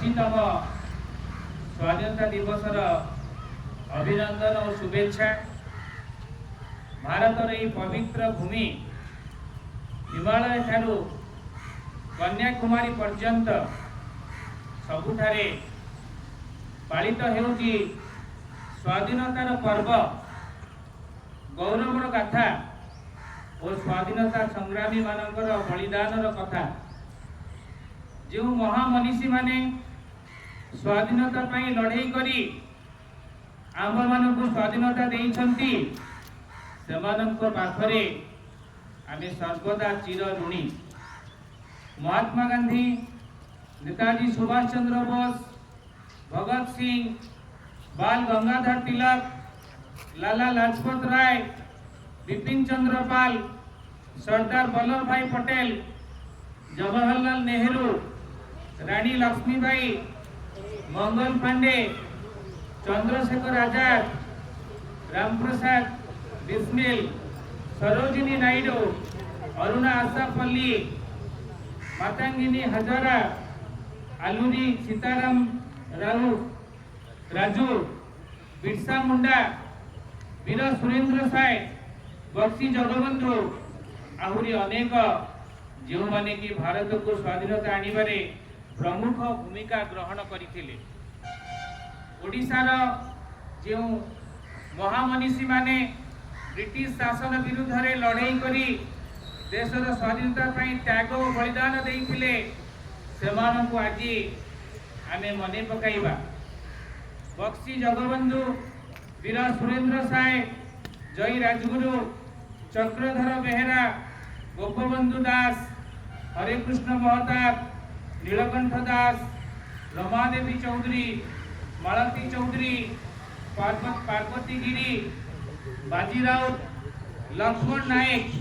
पचितम स्वाधीनता दिवसर अभिनंदन और शुभेच्छा। भारतर यह पवित्र भूमि हिमालय ठारू कन्याकुमारी पर्यंत सबुठारे पालित हेउची स्वाधीनतार पर्व, गौरवर गाथा और स्वाधीनता संग्रामी मानकर बलिदानर कथा। जो महामनीषी माने स्वाधीनता पाई लड़ाई करी आम मानक स्वाधीनता देइछंती, सेमानक पाखरे आमे सर्वदा चिर ऋणी। महात्मा गांधी, नेताजी सुभाष चंद्र बोस, भगत सिंह, बाल गंगाधर तिलक, लाला लाजपत राय, बिपिन चंद्र पाल, सरदार वल्लभ भाई पटेल, जवाहरलाल नेहरू, रानी लक्ष्मीबाई, मंगल पांडे, चंद्रशेखर आजाद, रामप्रसाद बिस्मिल, सरोजिनी नायडू, अरुणा आसापल्ली, मातंगिनी हजारा, आलूरी सीताराम राजू, बिरसा मुंडा, वीर सुरेंद्र साय, बक्सी जगबंधु आहरी अनेक जो माने कि भारत को स्वाधीनता आनिबारे प्रमुख भूमिका ग्रहण करथिले। ओडिशार जो महामनीषी माने ब्रिटिश शासन विरुद्ध रे लड़ाई करी देशर स्वाधीनता पाई त्याग और बलिदान देइथिले, सेमानकु आज आमे मने पकाइबा। बक्सी जगबंधु, वीर सुरेंद्र साय, जय राजगुरु, चक्रधर बेहेरा, गोपबंधु दास, हरे कृष्ण महताब, नीलकंठ दास, रमादेवी चौधरी, मालती चौधरी, पार्वती गिरी, बाजी राउत, लक्ष्मण नायक,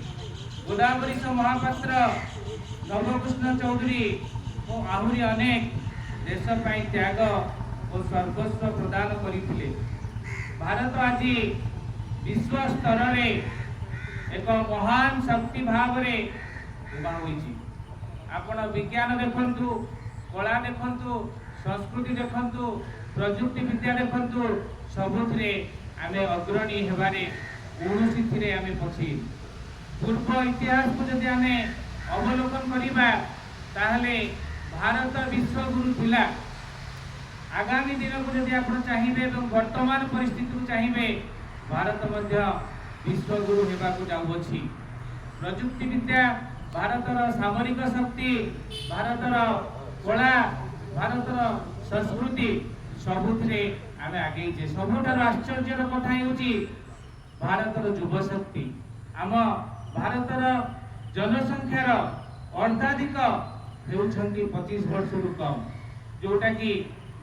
गोदावरीश महापात्र, नवकृष्ण चौधरी और आहरी अनेक देश पाई त्याग और सर्वस्व प्रदान करथिले। भारत आज विश्व स्तर रे एक महान शक्ति भाव रे उभा होईची। आपण विज्ञान देखंतु, कला देखंतु, संस्कृति देखंतु, प्रजुक्ति विद्या देखंतु, सबुथिरे आमे अग्रणी हेबारे कोनोसी थिरे आमे पछी। पूर्व इतिहास को जदि आमे अवलोकन करिबा ताहले भारत विश्व गुरु थिला। आगामी दिन को जदि आपण चाहिबे एवं वर्तमान परिस्थिति को चाहिबे, भारत मध्य विश्व गुरु हेबा को जाउछि। प्रजुक्ति विद्या, भारतर सामरिक शक्ति, भारतर कला, भारतर संस्कृति सबुथिरे आमे आगे जे। सबुठार आश्चर्यर कथा हेउछि भारतर युवा शक्ति। आम भारतर जनसंख्यार अर्धाधिक हेउछंती 25 वर्ष रु कम, जोटा कि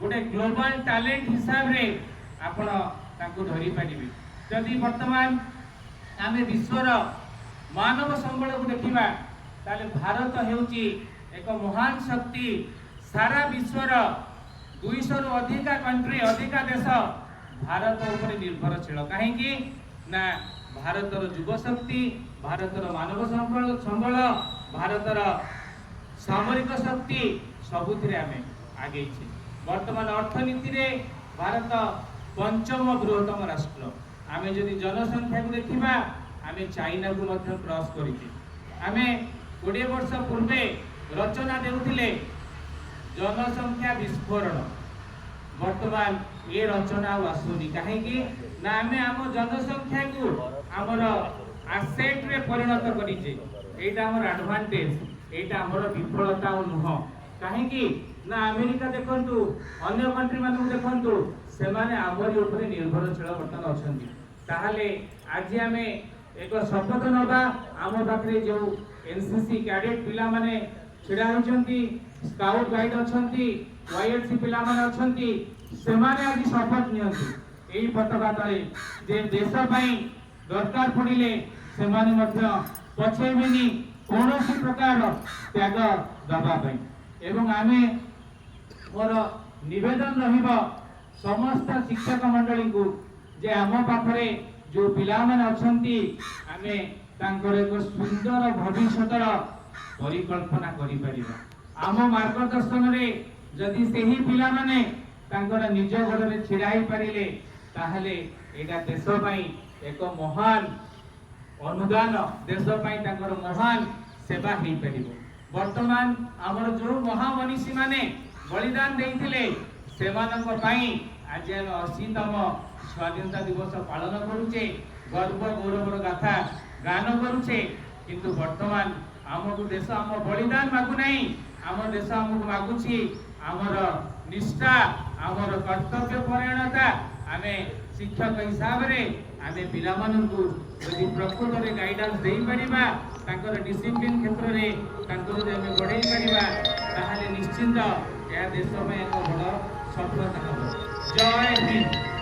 गोटे ग्लोबल टैलेंट हिसाब रे आपण ताकू धरि पारिबे। जदि वर्तमान आमे विश्वर मानव संबल को देखिबा ताले भारत हेउची एक महान शक्ति। सारा विश्वर 200 रु अधिका कंट्री, अधिका देश भारत ऊपर निर्भरशील। कहीं ना भारतर युवा शक्ति, भारतर मानव संबल, भारतर सामरिक शक्ति सबुथिरे आमे आगे छे। वर्तमान अर्थनीति रे भारत पंचम बृहत्तम राष्ट्र। आमे जदि जनसंख्या को देखिबा आमे चाइना को मध्य क्रॉस करिछे। आमे 20 वर्ष पूर्वे रचना देउथिले जनसंख्या विस्फोरण। वर्तमान ये रचना आसुनी कहीं ना आमे आम जनसंख्या को आमर आसेट रे परिणत करिछे। एटा हमर एडवांटेज, एटा हमर विफलता नुह। कहीं ना अमेरिका देखंतु, अन्य कंट्री मानू देखंतु, से माने आमरी ऊपर निर्भरशील वर्तमान अछंती। ताहले आज आमे एक शपथ नबा। आम पाखरे जो एनसीसी कैडेट पिला माने छिड़ा होचंती, स्काउट गाइड अछंती, वाईएलसी पिला माने अछंती, से माने आज शपथ नियंती एई पताका तळे जे देश पई दरकार पड़िले से माने मध्य पछेबेनी कोनोसी प्रकार त्याग दबा पई। एवं आमे मोर निवेदन रहिबा समस्त शिक्षक मंडली को जे आम पाखरे जो पिला माने अछंती आमे तांकर एक सुंदर भविष्यतर परिकल्पना करि परिबा। आम मार्गदर्शन रे जदि सेही पिला माने तांकर निज गोड़े छिड़ा ही पारिले ताहले एटा देश पई एक महान अनुदान, देश पई तांकर महान सेवा ही परिबो। वर्तमान हमर जो महामनीषी माने बलिदान देइथिले सेमानक पई आज हम 80तम स्वाधीनता दिवस पालन करूचे, गर्व गौरवर गाथा गान करूचे। किंतु वर्तमान आमको देश आम बलिदान मागु नहीं, आम देश आमको मागुची आमर निष्ठा, आमर कर्तव्य परायणता। आमे शिक्षक हिसाब रे आमे पिला माननकु यदि प्रकृत रे गाइडेंस देई परिबा, तांकर डिसिप्लिन क्षेत्र रे तांकर जे आमे बढ़ाई परिबा ताहाले निश्चिंत या देश में एक बड़ सफलता हो। जय हिंद।